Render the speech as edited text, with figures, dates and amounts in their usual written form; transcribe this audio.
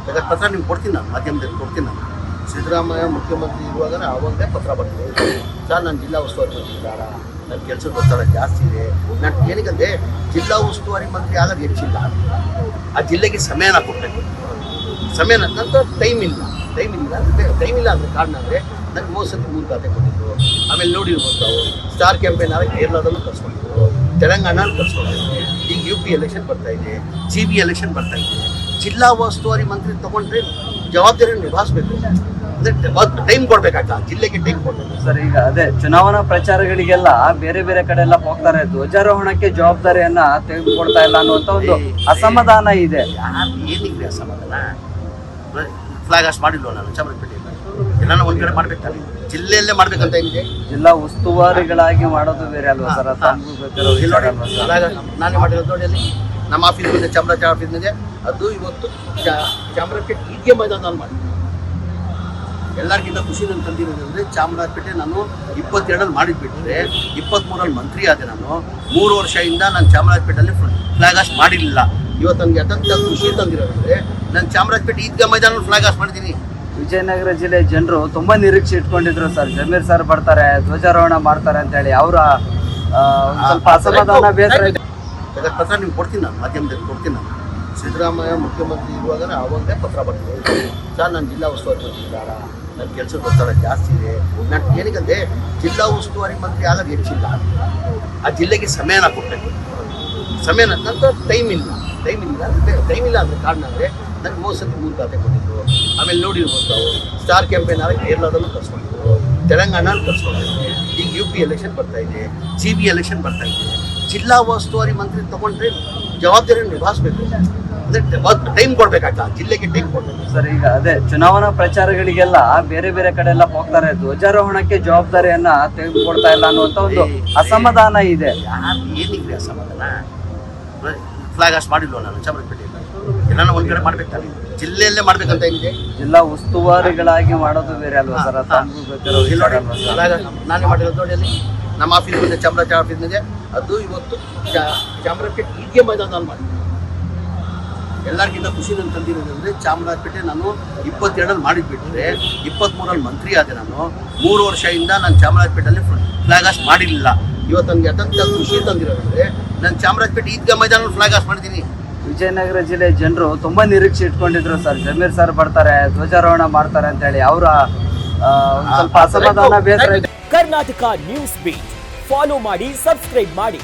ಬೇಕಾದ್ರೆ ಪತ್ರ ನಿಮ್ಗೆ ಕೊಡ್ತೀನಿ, ನಾನು ಮಾಧ್ಯಮದಲ್ಲಿ ಕೊಡ್ತೀನಿ. ನಾನು ಸಿದ್ದರಾಮಯ್ಯ ಮುಖ್ಯಮಂತ್ರಿ ಇರುವಾಗ ಆವಾಗಲೇ ಪತ್ರ ಬರ್ತೀನಿ, ಸರ್ ನಾನು ಜಿಲ್ಲಾ ಉಸ್ತುವಾರಿ ಮಂತ್ರಿ ಇದ್ದಾರ, ನನ್ನ ಕೆಲಸದ ಒತ್ತಡ ಜಾಸ್ತಿ ಇದೆ. ನಾನು ಏನಕ್ಕಂದರೆ ಜಿಲ್ಲಾ ಉಸ್ತುವಾರಿ ಮಂತ್ರಿ ಆಗೋದು ಹೆಚ್ಚಿಲ್ಲ, ಆ ಜಿಲ್ಲೆಗೆ ಸಮಯನ ಕೊಟ್ಟೆ. ಸಮಯನ ನಂತರ ಟೈಮ್ ಇಲ್ಲ ಅಂದರೆ ಕಾರಣ ಅಂದರೆ ನನಗೆ ಮೋಸಕ್ಕೆ 3 ಖಾತೆ ಕೊಟ್ಟಿದ್ದು. ಆಮೇಲೆ ನೋಡಿರ್ಬೋದು ನಾವು ಸ್ಟಾರ್ ಕ್ಯಾಂಪೇನ್ ಆಗಿ ಕೇರಳದಲ್ಲೂ ಕರ್ಸ್ಕೊಂಡಿದ್ರು, ತೆಲಂಗಾಣಲ್ಲಿ ಕರ್ಸ್ಕೊಂಡಿದ್ರು. ಈಗ UP ಎಲೆಕ್ಷನ್ ಬರ್ತಾ ಇದೆ, CB ಎಲೆಕ್ಷನ್ ಬರ್ತಾ ಇದೆ. ಜಿಲ್ಲಾ ಉಸ್ತುವಾರಿ ಮಂತ್ರಿ ತೊಗೊಂಡ್ರೆ ಜವಾಬ್ದಾರಿಯನ್ನು ನಿಭಾಯಿಸಬೇಕು, ಅಂದರೆ ಟೈಮ್ ಕೊಡಬೇಕಾಗ್ತದೆ, ಜಿಲ್ಲೆಗೆ ಟೈಮ್ ಕೊಡಬೇಕು. ಸರ್, ಈಗ ಅದೇ ಚುನಾವಣಾ ಪ್ರಚಾರಗಳಿಗೆಲ್ಲ ಬೇರೆ ಬೇರೆ ಕಡೆ ಎಲ್ಲ ಹೋಗ್ತಾರೆ, ಧ್ವಜಾರೋಹಣಕ್ಕೆ ಜವಾಬ್ದಾರಿಯನ್ನ ತೆಗೆದುಕೊಡ್ತಾ ಇಲ್ಲ ಅನ್ನುವಂಥ ಒಂದು ಅಸಮಾಧಾನ ಇದೆ. ಏನಿದೆ ಅಸಮಾಧಾನ? ಫ್ಲಾಗ್ ಹಾಸ್ಟ್ ಮಾಡಿಲ್ವ ನಾನು ಚಾಮರಾಜಪೇಟೆಯಲ್ಲಿ? ಎಲ್ಲ ಒಂದು ಕಡೆ ಮಾಡ್ಬೇಕಾದ್ರೆ ಜಿಲ್ಲೆಯಲ್ಲೇ ಮಾಡ್ಬೇಕಂತ ಏನಿದೆ? ಜಿಲ್ಲಾ ಉಸ್ತುವಾರಿಗಳಾಗಿ ಮಾಡೋದು ಬೇರೆ ಅಲ್ವಾ ಸರ್? ನಾನೇ ಮಾಡಿರೋದು ನೋಡಿ, ಅಲ್ಲಿ ನಮ್ಮ ಆಫೀಸ್ ಇದೆ, ಚಾಮರಾಜ ಆಫೀಸ್ ಇದೆ. ಅದು ಇವತ್ತು ಚಾಮರಾಜಪೇಟೆ ಈದ್ಗೆ ಮೈದಾನದಲ್ಲಿ ಮಾಡಿ ಎಲ್ಲರಿಗಿಂತ ಖುಷಿ ನಾನು ತಂದಿರೋದಂದರೆ ಚಾಮರಾಜಪೇಟೆ ನಾನು 22ರಲ್ಲಿ ಮಾಡಿದ್ಬಿಟ್ರೆ 23ರಲ್ಲಿ ಮಂತ್ರಿ ಆದೆ. ನಾನು 3 ವರ್ಷದಿಂದ ನಾನು ಚಾಮರಾಜಪೇಟೆಯಲ್ಲಿ ಫ್ಲಾಗ್ ಹಾಸ್ಟ್ ಮಾಡಿರಲಿಲ್ಲ. ಇವತ್ತು ನನಗೆ ಅತ್ಯಂತ ಖುಷಿ ತಂದಿರೋದಂದರೆ ನಾನು ಚಾಮರಾಜಪೇಟೆ ಈದ್ಗಾ ಮೈದಾನ ಫ್ಲಾಗ್ ಹಾಸ್ಟ್ ಮಾಡಿದ್ದೀನಿ. ವಿಜಯನಗರ ಜಿಲ್ಲೆ ಜನರು ತುಂಬಾ ನಿರೀಕ್ಷೆ ಇಟ್ಕೊಂಡಿದ್ರು ಸರ್, ಜಮೀರ್ ಸರ್ ಬರ್ತಾರೆ, ಧ್ವಜಾರೋಹಣ ಮಾಡ್ತಾರೆ ಅಂತ ಹೇಳಿ. ಅವರ ಸ್ವಲ್ಪ ಅಸಮಾಧಾನ ಬೇಸರ ಇದೆ. ಬೇಕಾದ್ರೆ ಪತ್ರ ನಿಮ್ಗೆ ಕೊಡ್ತೀನಿ, ನಾನು ಮಾಧ್ಯಮದಲ್ಲಿ ಕೊಡ್ತೀನಿ. ನಾನು ಸಿದ್ದರಾಮಯ್ಯ ಮುಖ್ಯಮಂತ್ರಿ ಇರುವಾಗ ಆವಾಗಲೇ ಪತ್ರ ಬರ್ತೀನಿ, ಸರ್ ನಾನು ಜಿಲ್ಲಾ ಉಸ್ತುವಾರಿ ಮಂತ್ರಿ ಇದ್ದಾರ, ನನ್ನ ಕೆಲಸದ ಒತ್ತಡ ಜಾಸ್ತಿ ಇದೆ. ನಾನು ಏನಕ್ಕಂದರೆ ಜಿಲ್ಲಾ ಉಸ್ತುವಾರಿ ಮಂತ್ರಿ ಆಗೋದು ಹೆಚ್ಚಿಲ್ಲ, ಆ ಜಿಲ್ಲೆಗೆ ಸಮಯನ ಕೊಟ್ಟೆ. ಸಮಯನ ನಂತರ ಟೈಮ್ ಇಲ್ಲ ಅಂದರೆ ಕಾರಣ ಅಂದರೆ ನನಗೆ ಮೋಸಕ್ಕೆ 3 ಖಾತೆ ಕೊಟ್ಟಿದ್ದು. ಆಮೇಲೆ ನೋಡಿರ್ಬೋದು ನಾವು ಸ್ಟಾರ್ ಕ್ಯಾಂಪೇನ್ ಆಗಿ ಕೇರಳದಲ್ಲೂ ಕರ್ಸ್ಕೊಂಡಿದ್ರು, ತೆಲಂಗಾಣಲ್ಲಿ ಕರ್ಸ್ಕೊಂಡಿದ್ರು. ಈಗ UP ಎಲೆಕ್ಷನ್ ಬರ್ತಾ ಇದೆ, CB ಎಲೆಕ್ಷನ್ ಬರ್ತಾ ಇದೆ. ಜಿಲ್ಲಾ ಉಸ್ತುವಾರಿ ಮಂತ್ರಿ ತೊಗೊಂಡ್ರೆ ಜವಾಬ್ದಾರಿಯನ್ನು ನಿಭಾಯಿಸಬೇಕು, ಅಂದರೆ ಟೈಮ್ ಕೊಡಬೇಕಾಗ್ತದೆ, ಜಿಲ್ಲೆಗೆ ಟೈಮ್ ಕೊಡಬೇಕು. ಸರ್, ಈಗ ಅದೇ ಚುನಾವಣಾ ಪ್ರಚಾರಗಳಿಗೆಲ್ಲ ಬೇರೆ ಬೇರೆ ಕಡೆ ಎಲ್ಲ ಹೋಗ್ತಾರೆ, ಧ್ವಜಾರೋಹಣಕ್ಕೆ ಜವಾಬ್ದಾರಿಯನ್ನ ತೆಗೆದುಕೊಡ್ತಾ ಇಲ್ಲ ಅನ್ನುವಂಥ ಒಂದು ಅಸಮಾಧಾನ ಇದೆ. ಏನಿದೆ ಅಸಮಾಧಾನ? ಫ್ಲಾಗ್ ಹಾಸ್ಟ್ ಮಾಡಿಲ್ವ ನಾನು ಚಾಮರಾಜಪೇಟೆಯಲ್ಲಿ? ಎಲ್ಲ ಒಂದು ಕಡೆ ಮಾಡ್ಬೇಕಾದ್ರೆ ಜಿಲ್ಲೆಯಲ್ಲೇ ಮಾಡ್ಬೇಕಂತ ಏನಿದೆ? ಜಿಲ್ಲಾ ಉಸ್ತುವಾರಿಗಳಾಗಿ ಮಾಡೋದು ಬೇರೆ ಅಲ್ವಾ ಸರ್? ನಾನೇ ಮಾಡಿರೋದು ನೋಡಿ, ಅಲ್ಲಿ ನಮ್ಮ ಆಫೀಸ್ ಇದೆ, ಚಾಮರಾಜ ಆಫೀಸ್ ಇದೆ. ಅದು ಇವತ್ತು ಚಾಮರಾಜಪೇಟೆ ಈದ್ಗೆ ಮೈದಾನದಲ್ಲಿ ಮಾಡಿ ಎಲ್ಲರಿಗಿಂತ ಖುಷಿ ನಾನು ತಂದಿರೋದಂದರೆ ಚಾಮರಾಜಪೇಟೆ ನಾನು 22ರಲ್ಲಿ ಮಾಡಿದ್ಬಿಟ್ರೆ 23ರಲ್ಲಿ ಮಂತ್ರಿ ಆದೆ. ನಾನು 3 ವರ್ಷದಿಂದ ನಾನು ಚಾಮರಾಜಪೇಟೆಯಲ್ಲಿ ಫ್ಲಾಗ್ ಹಾಸ್ಟ್ ಮಾಡಿರಲಿಲ್ಲ. ಇವತ್ತು ನನಗೆ ಅತ್ಯಂತ ಖುಷಿ ತಂದಿರೋದಂದರೆ ನಾನು ಚಾಮರಾಜಪೇಟೆ ಈದ್ಗಾ ಮೈದಾನ ಫ್ಲಾಗ್ ಹಾಸ್ಟ್ ಮಾಡಿದ್ದೀನಿ. ವಿಜಯನಗರ ಜಿಲ್ಲೆ ಜನರು ತುಂಬಾ ನಿರೀಕ್ಷೆ ಇಟ್ಕೊಂಡಿದ್ರು ಸರ್, ಜಮೀರ್ ಸರ್ ಬರ್ತಾರೆ, ಧ್ವಜಾರೋಹಣ ಮಾಡ್ತಾರೆ ಅಂತ ಹೇಳಿ. ಅವರ ಸ್ವಲ್ಪ ಅಸಮಾಧಾನ ಬೇಸರ ಇದೆ. ಕರ್ನಾಟಕ ನ್ಯೂಸ್ ಬೀಟ್ ಫಾಲೋ ಮಾಡಿ, ಸಬ್ಸ್ಕ್ರೈಬ್ ಮಾಡಿ.